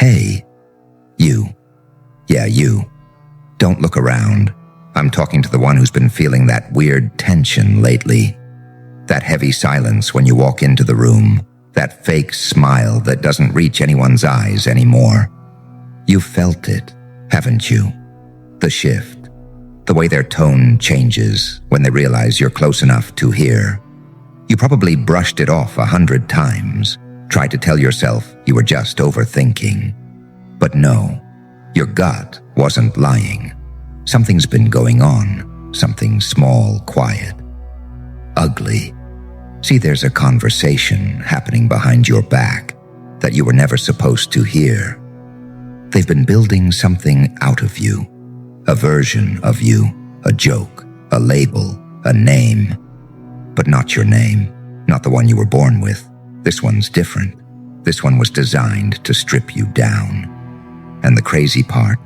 Hey, you. Yeah, you. Don't look around. I'm talking to the one who's been feeling that weird tension lately. That heavy silence when you walk into the room. That fake smile that doesn't reach anyone's eyes anymore. You've felt it, haven't you? The shift. The way their tone changes when they realize you're close enough to hear. You probably brushed it off 100 times, tried to tell yourself you were just overthinking. But no, your gut wasn't lying. Something's been going on, something small, quiet, ugly. See, there's a conversation happening behind your back that you were never supposed to hear. They've been building something out of you, a version of you, a joke, a label, a name. But not your name, not the one you were born with. This one's different. This one was designed to strip you down. And the crazy part,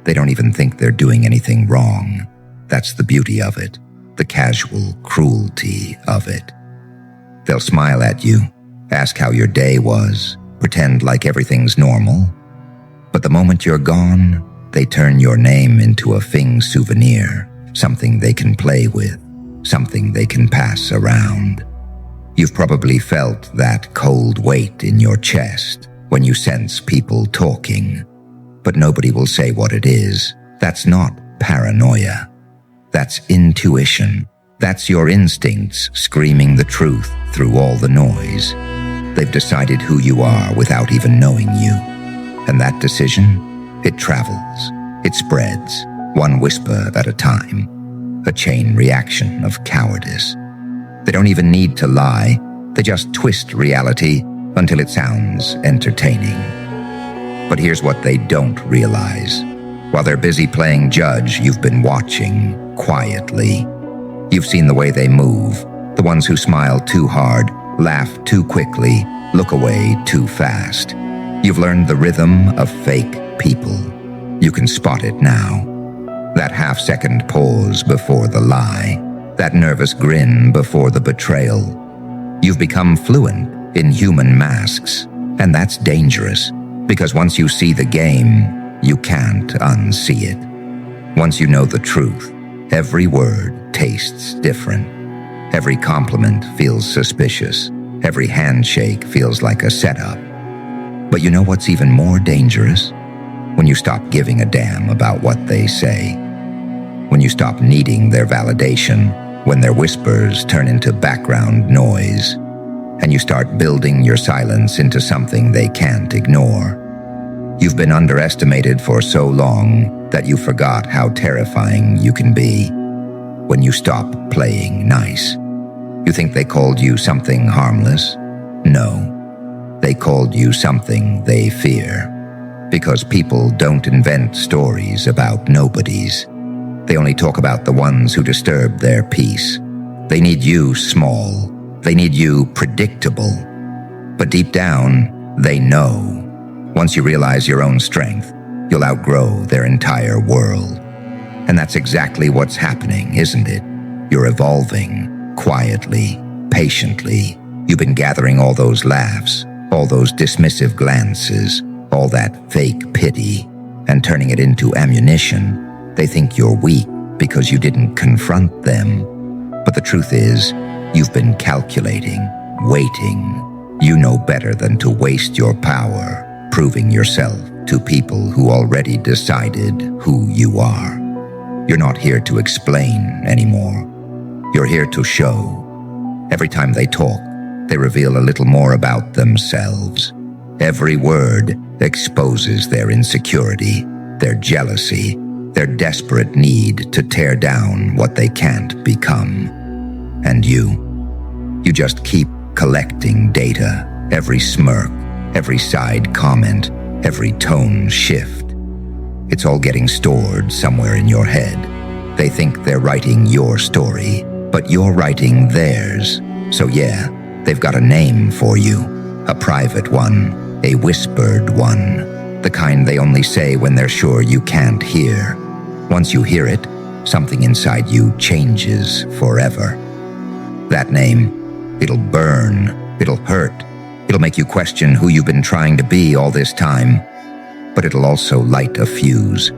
they don't even think they're doing anything wrong. That's the beauty of it, the casual cruelty of it. They'll smile at you, ask how your day was, pretend like everything's normal. But the moment you're gone, they turn your name into a Fing souvenir, something they can play with, something they can pass around. You've probably felt that cold weight in your chest when you sense people talking. But nobody will say what it is. That's not paranoia. That's intuition. That's your instincts screaming the truth through all the noise. They've decided who you are without even knowing you. And that decision, it travels. It spreads, one whisper at a time. A chain reaction of cowardice. They don't even need to lie. They just twist reality until it sounds entertaining. But here's what they don't realize. While they're busy playing judge, you've been watching quietly. You've seen the way they move, the ones who smile too hard, laugh too quickly, look away too fast. You've learned the rhythm of fake people. You can spot it now. That half-second pause before the lie, that nervous grin before the betrayal. You've become fluent in human masks, and that's dangerous. Because once you see the game, you can't unsee it. Once you know the truth, every word tastes different. Every compliment feels suspicious. Every handshake feels like a setup. But you know what's even more dangerous? When you stop giving a damn about what they say. When you stop needing their validation. When their whispers turn into background noise. And you start building your silence into something they can't ignore. You've been underestimated for so long that you forgot how terrifying you can be when you stop playing nice. You think they called you something harmless? No, they called you something they fear. Because people don't invent stories about nobodies. They only talk about the ones who disturb their peace. They need you small. They need you predictable. But deep down, they know. Once you realize your own strength, you'll outgrow their entire world. And that's exactly what's happening, isn't it? You're evolving, quietly, patiently. You've been gathering all those laughs, all those dismissive glances, all that fake pity, and turning it into ammunition. They think you're weak because you didn't confront them. But the truth is, you've been calculating, waiting. You know better than to waste your power proving yourself to people who already decided who you are. You're not here to explain anymore. You're here to show. Every time they talk, they reveal a little more about themselves. Every word exposes their insecurity, their jealousy, their desperate need to tear down what they can't become. And you just keep collecting data, every smirk, every side comment, every tone shift. It's all getting stored somewhere in your head. They think they're writing your story, but you're writing theirs. So yeah, they've got a name for you, a private one, a whispered one, the kind they only say when they're sure you can't hear. Once you hear it, something inside you changes forever. That name, it'll burn, it'll hurt, it'll make you question who you've been trying to be all this time. but it'll also light a fuse.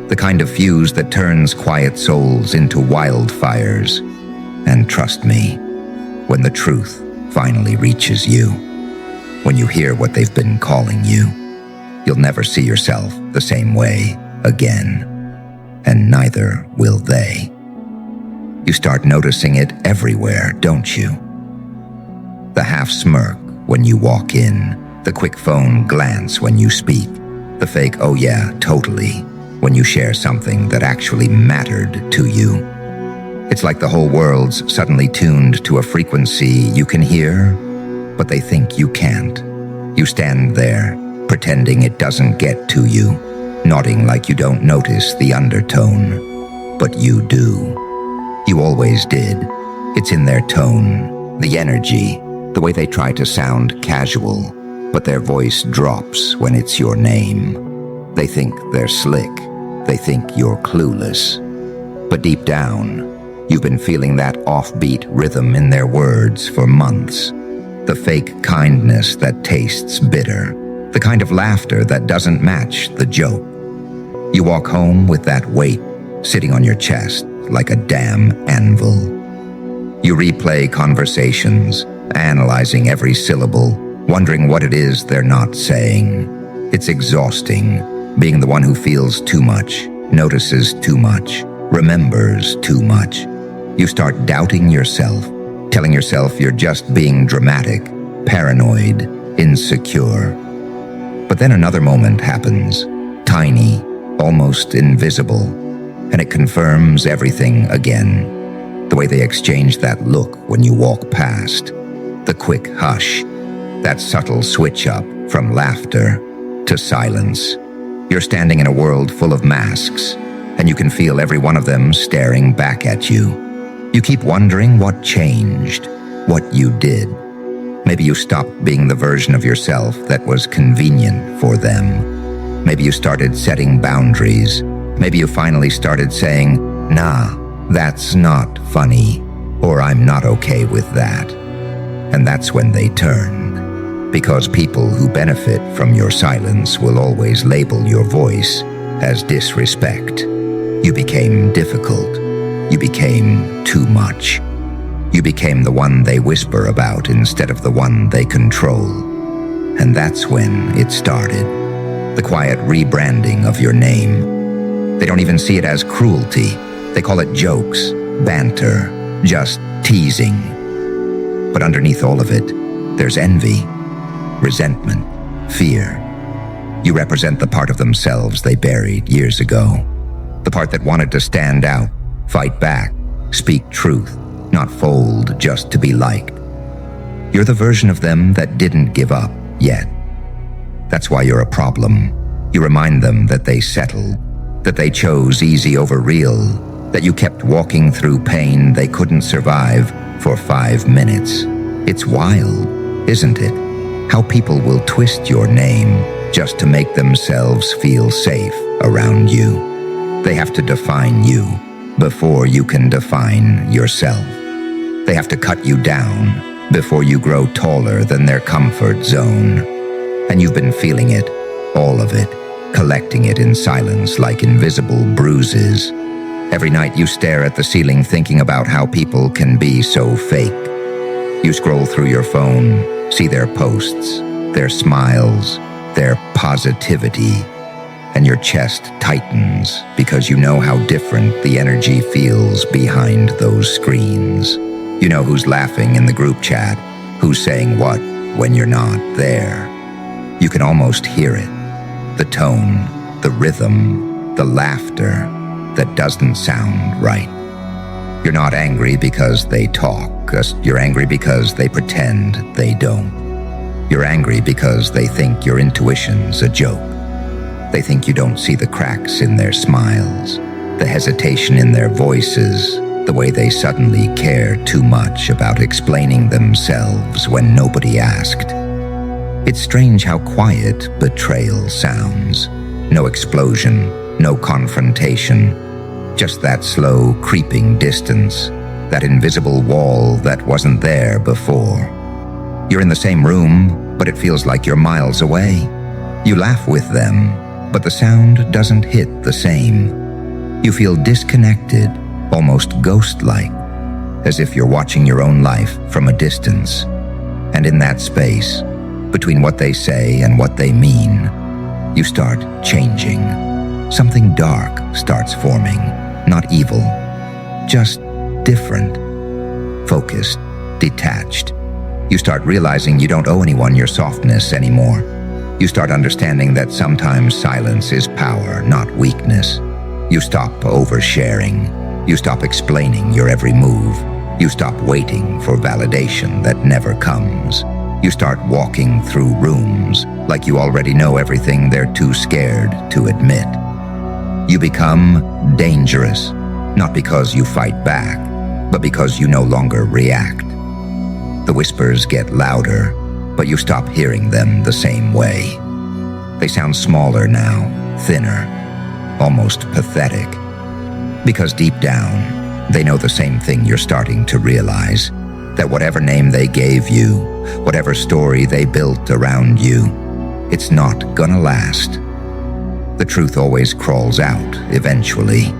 The kind of fuse that turns quiet souls into wildfires. And trust me, when the truth finally reaches you, when you hear what they've been calling you, you'll never see yourself the same way again. And neither will they. You start noticing it everywhere, don't you? The half smirk when you walk in, the quick phone glance when you speak, the fake "oh yeah, totally" when you share something that actually mattered to you. It's like the whole world's suddenly tuned to a frequency you can hear, but they think you can't. You stand there, pretending it doesn't get to you, nodding like you don't notice the undertone. But you do. You always did. It's in their tone, the energy, the way they try to sound casual, but their voice drops when it's your name. They think they're slick. They think you're clueless. But deep down, you've been feeling that offbeat rhythm in their words for months. The fake kindness that tastes bitter. The kind of laughter that doesn't match the joke. You walk home with that weight sitting on your chest like a damn anvil. You replay conversations, analyzing every syllable, wondering what it is they're not saying. It's exhausting, being the one who feels too much, notices too much, remembers too much. You start doubting yourself, telling yourself you're just being dramatic, paranoid, insecure. But then another moment happens, tiny, almost invisible, and it confirms everything again. The way they exchange that look when you walk past, the quick hush, that subtle switch up from laughter to silence. You're standing in a world full of masks, and you can feel every one of them staring back at you. You keep wondering what changed, what you did. Maybe you stopped being the version of yourself that was convenient for them. Maybe you started setting boundaries. Maybe you finally started saying, "Nah, that's not funny," or "I'm not okay with that." And that's when they turned. Because people who benefit from your silence will always label your voice as disrespect. You became difficult. You became too much. You became the one they whisper about instead of the one they control. And that's when it started. The quiet rebranding of your name. They don't even see it as cruelty. They call it jokes, banter, just teasing. But underneath all of it, there's envy, resentment, fear. You represent the part of themselves they buried years ago. The part that wanted to stand out, fight back, speak truth, not fold just to be liked. You're the version of them that didn't give up yet. That's why you're a problem. You remind them that they settled, that they chose easy over real, that you kept walking through pain they couldn't survive for 5 minutes. It's wild, isn't it? How people will twist your name just to make themselves feel safe around you. They have to define you before you can define yourself. They have to cut you down before you grow taller than their comfort zone. And you've been feeling it, all of it, collecting it in silence like invisible bruises. Every night you stare at the ceiling thinking about how people can be so fake. You scroll through your phone, see their posts, their smiles, their positivity, and your chest tightens because you know how different the energy feels behind those screens. You know who's laughing in the group chat, who's saying what when you're not there. You can almost hear it, the tone, the rhythm, the laughter that doesn't sound right. You're not angry because they talk. You're angry because they pretend they don't. You're angry because they think your intuition's a joke. They think you don't see the cracks in their smiles, the hesitation in their voices, the way they suddenly care too much about explaining themselves when nobody asked. It's strange how quiet betrayal sounds. No explosion, no confrontation, just that slow, creeping distance, that invisible wall that wasn't there before. You're in the same room, but it feels like you're miles away. You laugh with them, but the sound doesn't hit the same. You feel disconnected, almost ghost-like, as if you're watching your own life from a distance. And in that space, between what they say and what they mean, you start changing. Something dark starts forming, not evil, just different, focused, detached. You start realizing you don't owe anyone your softness anymore. You start understanding that sometimes silence is power, not weakness. You stop oversharing. You stop explaining your every move. You stop waiting for validation that never comes. You start walking through rooms like you already know everything they're too scared to admit. You become dangerous, not because you fight back, but because you no longer react. The whispers get louder, but you stop hearing them the same way. They sound smaller now, thinner, almost pathetic. Because deep down, they know the same thing you're starting to realize, that whatever name they gave you, whatever story they built around you, it's not gonna last. The truth always crawls out, eventually.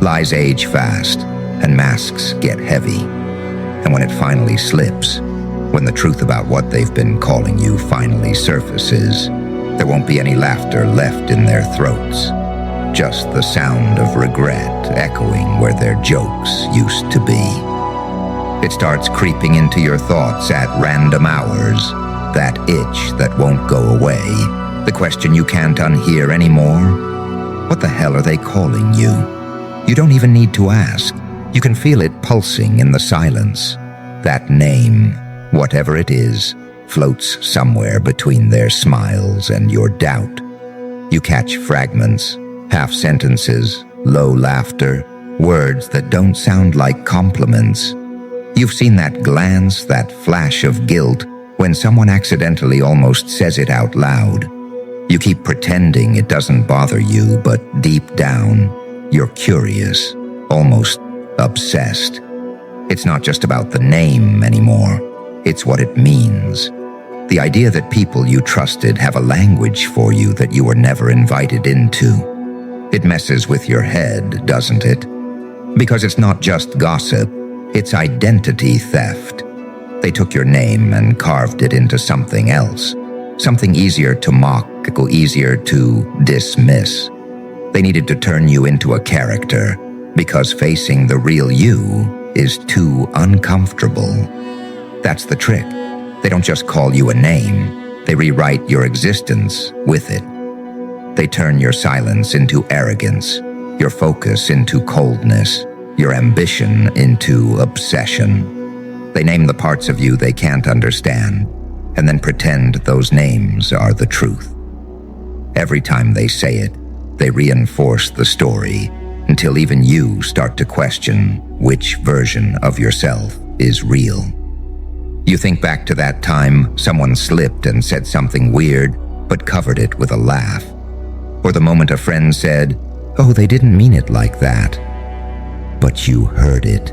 Lies age fast, and masks get heavy. And when it finally slips, when the truth about what they've been calling you finally surfaces, there won't be any laughter left in their throats. Just the sound of regret echoing where their jokes used to be. It starts creeping into your thoughts at random hours, that itch that won't go away, the question you can't unhear anymore. What the hell are they calling you? You don't even need to ask. You can feel it pulsing in the silence. That name, whatever it is, floats somewhere between their smiles and your doubt. You catch fragments, half sentences, low laughter, words that don't sound like compliments. You've seen that glance, that flash of guilt, when someone accidentally almost says it out loud. You keep pretending it doesn't bother you, but deep down, you're curious, almost obsessed. It's not just about the name anymore. It's what it means. The idea that people you trusted have a language for you that you were never invited into. It messes with your head, doesn't it? Because it's not just gossip, it's identity theft. They took your name and carved it into something else, something easier to mock, easier to dismiss. They needed to turn you into a character, because facing the real you is too uncomfortable. That's the trick. They don't just call you a name, they rewrite your existence with it. They turn your silence into arrogance, your focus into coldness, your ambition into obsession. They name the parts of you they can't understand, and then pretend those names are the truth. Every time they say it, they reinforce the story until even you start to question which version of yourself is real. You think back to that time someone slipped and said something weird, but covered it with a laugh. Or the moment a friend said, "Oh, they didn't mean it like that." But you heard it.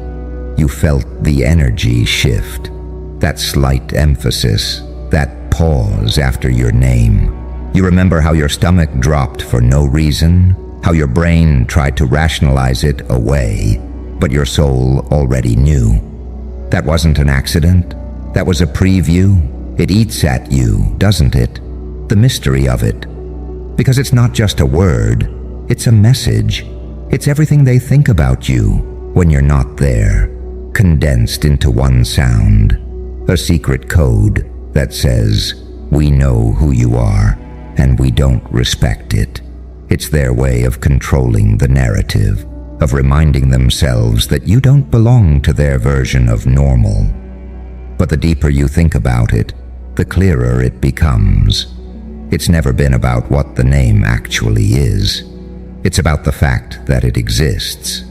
You felt the energy shift, that slight emphasis, that pause after your name. You remember how your stomach dropped for no reason, how your brain tried to rationalize it away, but your soul already knew. That wasn't an accident. That was a preview. It eats at you, doesn't it? The mystery of it. Because it's not just a word, it's a message. It's everything they think about you when you're not there, condensed into one sound. A secret code that says, "We know who you are, and we don't respect it." It's their way of controlling the narrative, of reminding themselves that you don't belong to their version of normal. But the deeper you think about it, the clearer it becomes. It's never been about what the name actually is. It's about the fact that it exists.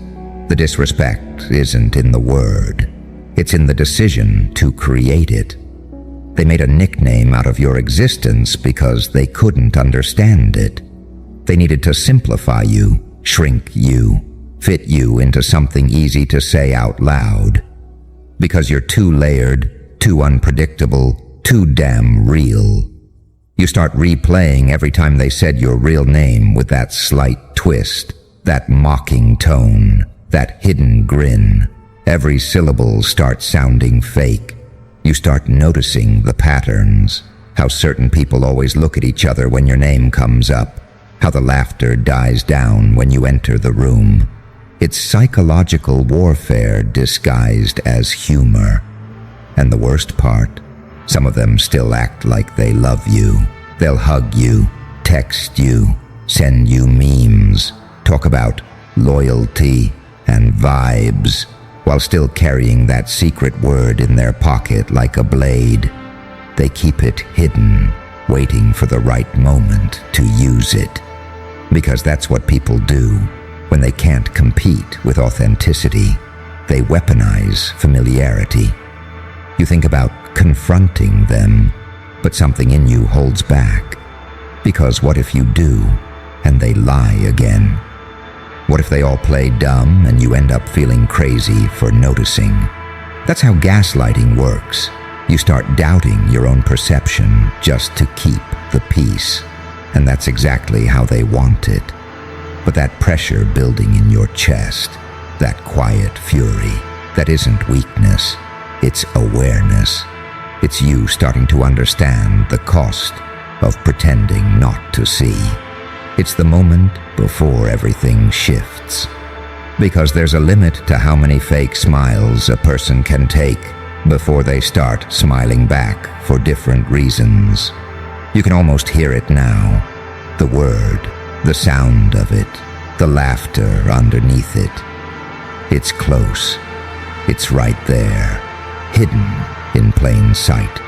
The disrespect isn't in the word. It's in the decision to create it. They made a nickname out of your existence because they couldn't understand it. They needed to simplify you, shrink you, fit you into something easy to say out loud. Because you're too layered, too unpredictable, too damn real. You start replaying every time they said your real name with that slight twist, that mocking tone, that hidden grin. Every syllable starts sounding fake. You start noticing the patterns, how certain people always look at each other when your name comes up, how the laughter dies down when you enter the room. It's psychological warfare disguised as humor. And the worst part, some of them still act like they love you. They'll hug you, text you, send you memes, talk about loyalty and vibes, while still carrying that secret word in their pocket like a blade. They keep it hidden, waiting for the right moment to use it. Because that's what people do when they can't compete with authenticity. They weaponize familiarity. You think about confronting them, but something in you holds back. Because what if you do, and they lie again? What if they all play dumb and you end up feeling crazy for noticing? That's how gaslighting works. You start doubting your own perception just to keep the peace. And that's exactly how they want it. But that pressure building in your chest, that quiet fury, that isn't weakness, it's awareness. It's you starting to understand the cost of pretending not to see. It's the moment before everything shifts. Because there's a limit to how many fake smiles a person can take before they start smiling back for different reasons. You can almost hear it now. The word, the sound of it, the laughter underneath it. It's close. It's right there, hidden in plain sight.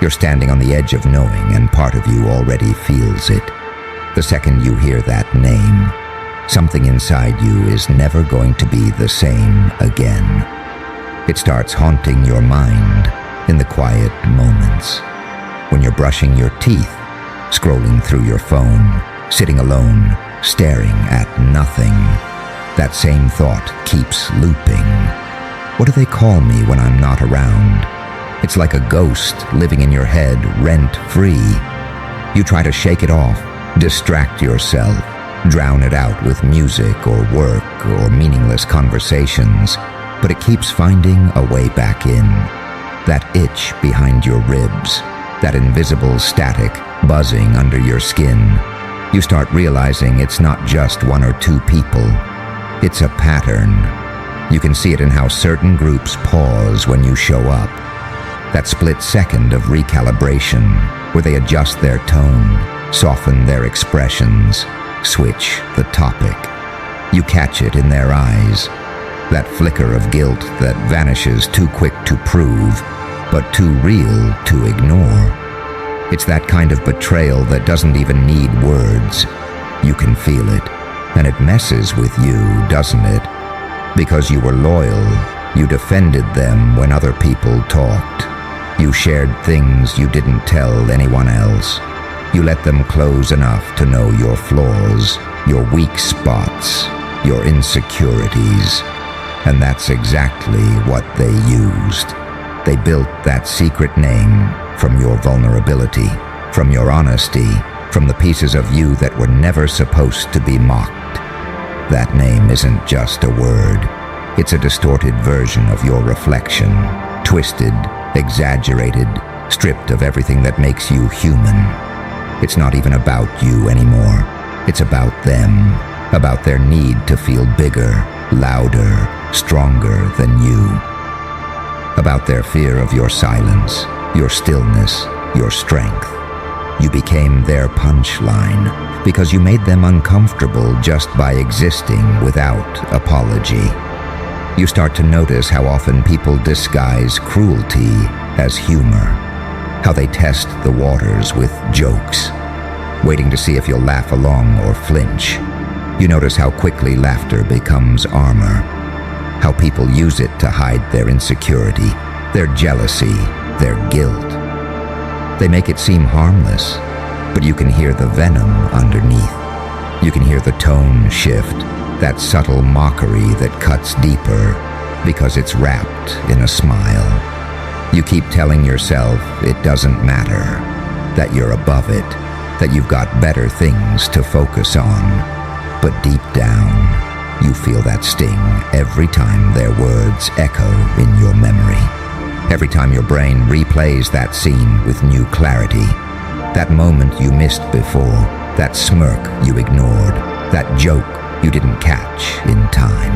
You're standing on the edge of knowing, and part of you already feels it. The second you hear that name, something inside you is never going to be the same again. It starts haunting your mind in the quiet moments. When you're brushing your teeth, scrolling through your phone, sitting alone, staring at nothing, that same thought keeps looping. What do they call me when I'm not around? It's like a ghost living in your head rent-free. You try to shake it off, distract yourself, drown it out with music or work or meaningless conversations, but it keeps finding a way back in. That itch behind your ribs, that invisible static buzzing under your skin. You start realizing it's not just one or two people. It's a pattern. You can see it in how certain groups pause when you show up. That split second of recalibration where they adjust their tone, soften their expressions, switch the topic. You catch it in their eyes. That flicker of guilt that vanishes too quick to prove, but too real to ignore. It's that kind of betrayal that doesn't even need words. You can feel it, and it messes with you, doesn't it? Because you were loyal, you defended them when other people talked. You shared things you didn't tell anyone else. You let them close enough to know your flaws, your weak spots, your insecurities. And that's exactly what they used. They built that secret name from your vulnerability, from your honesty, from the pieces of you that were never supposed to be mocked. That name isn't just a word. It's a distorted version of your reflection, twisted, exaggerated, stripped of everything that makes you human. It's not even about you anymore. It's about them, about their need to feel bigger, louder, stronger than you. About their fear of your silence, your stillness, your strength. You became their punchline because you made them uncomfortable just by existing without apology. You start to notice how often people disguise cruelty as humor, how they test the waters with jokes, waiting to see if you'll laugh along or flinch. You notice how quickly laughter becomes armor, how people use it to hide their insecurity, their jealousy, their guilt. They make it seem harmless, but you can hear the venom underneath. You can hear the tone shift, that subtle mockery that cuts deeper because it's wrapped in a smile. You keep telling yourself it doesn't matter, that you're above it, that you've got better things to focus on. But deep down, you feel that sting every time their words echo in your memory. Every time your brain replays that scene with new clarity, that moment you missed before, that smirk you ignored, that joke you didn't catch in time.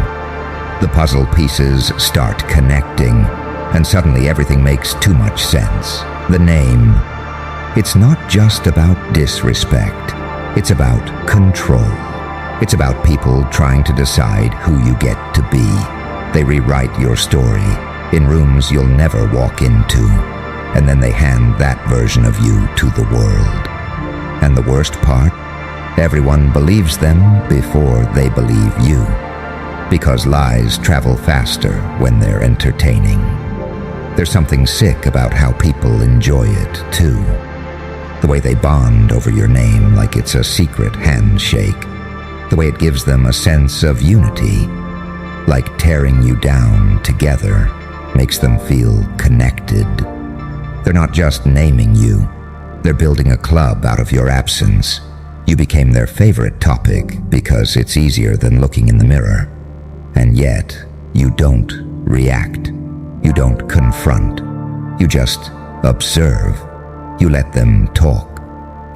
The puzzle pieces start connecting, and suddenly everything makes too much sense. The name, it's not just about disrespect, it's about control. It's about people trying to decide who you get to be. They rewrite your story in rooms you'll never walk into, and then they hand that version of you to the world. And the worst part? Everyone believes them before they believe you, because lies travel faster when they're entertaining. There's something sick about how people enjoy it, too. The way they bond over your name like it's a secret handshake. The way it gives them a sense of unity, like tearing you down together, makes them feel connected. They're not just naming you, they're building a club out of your absence. You became their favorite topic because it's easier than looking in the mirror. And yet, you don't react. You don't confront. You just observe. You let them talk.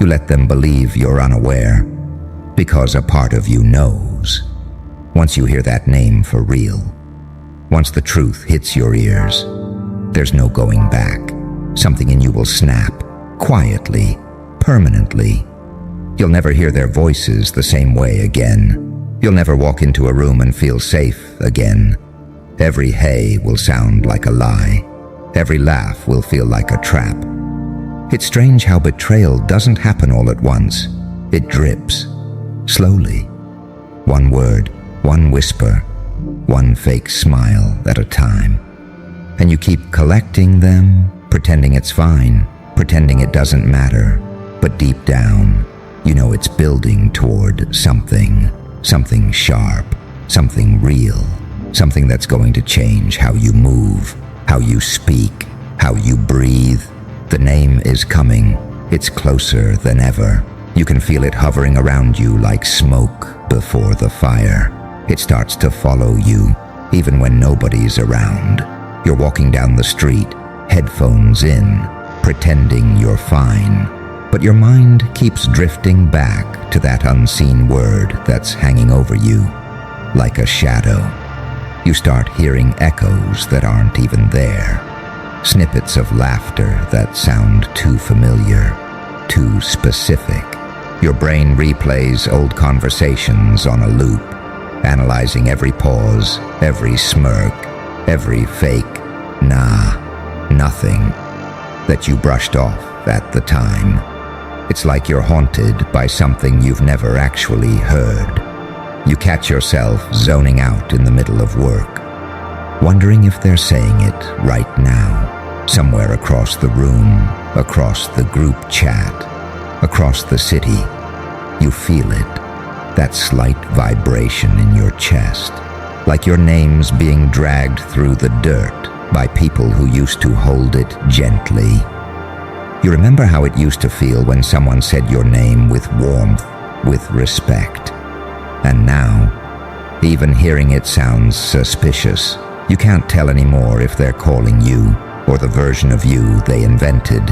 You let them believe you're unaware. Because a part of you knows. Once you hear that name for real, once the truth hits your ears, there's no going back. Something in you will snap, quietly, permanently. You'll never hear their voices the same way again. You'll never walk into a room and feel safe again. Every hey will sound like a lie. Every laugh will feel like a trap. It's strange how betrayal doesn't happen all at once. It drips. Slowly. One word, one whisper, one fake smile at a time. And you keep collecting them, pretending it's fine, pretending it doesn't matter. But deep down, you know it's building toward something sharp, something real, something that's going to change how you move, how you speak, how you breathe. The name is coming. It's closer than ever. You can feel it hovering around you like smoke before the fire. It starts to follow you, even when nobody's around. You're walking down the street, headphones in, pretending you're fine. But your mind keeps drifting back to that unseen word that's hanging over you, like a shadow. You start hearing echoes that aren't even there. Snippets of laughter that sound too familiar, too specific. Your brain replays old conversations on a loop, analyzing every pause, every smirk, every fake nah, nothing that you brushed off at the time. It's like you're haunted by something you've never actually heard. You catch yourself zoning out in the middle of work, wondering if they're saying it right now, somewhere across the room, across the group chat, across the city. You feel it, that slight vibration in your chest, like your name's being dragged through the dirt by people who used to hold it gently. You remember how it used to feel when someone said your name with warmth, with respect. And now, even hearing it sounds suspicious. You can't tell anymore if they're calling you or the version of you they invented.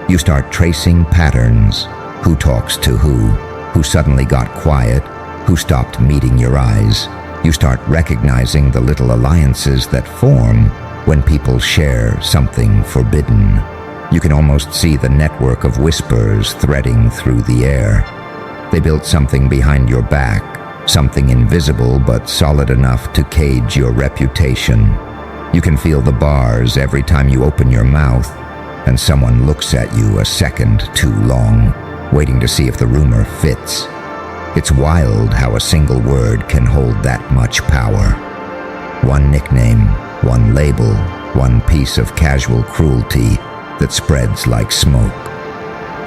You start tracing patterns. Who talks to who suddenly got quiet, who stopped meeting your eyes. You start recognizing the little alliances that form when people share something forbidden. You can almost see the network of whispers threading through the air. They built something behind your back, something invisible but solid enough to cage your reputation. You can feel the bars every time you open your mouth, and someone looks at you a second too long, waiting to see if the rumor fits. It's wild how a single word can hold that much power. One nickname, one label, one piece of casual cruelty that spreads like smoke.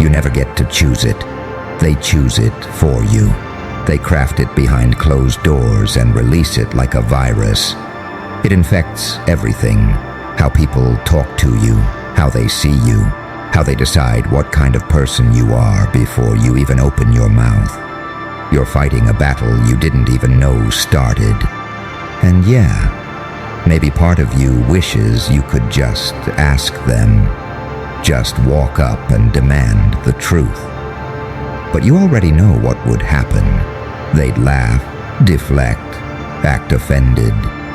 You never get to choose it. They choose it for you. They craft it behind closed doors and release it like a virus. It infects everything, how people talk to you, how they see you, How they decide what kind of person you are before you even open your mouth. You're fighting a battle you didn't even know started. And yeah, maybe part of you wishes you could just ask them. Just walk up and demand the truth. But you already know what would happen. They'd laugh, deflect, act offended,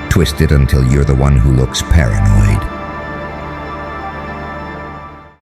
twist it until you're the one who looks paranoid.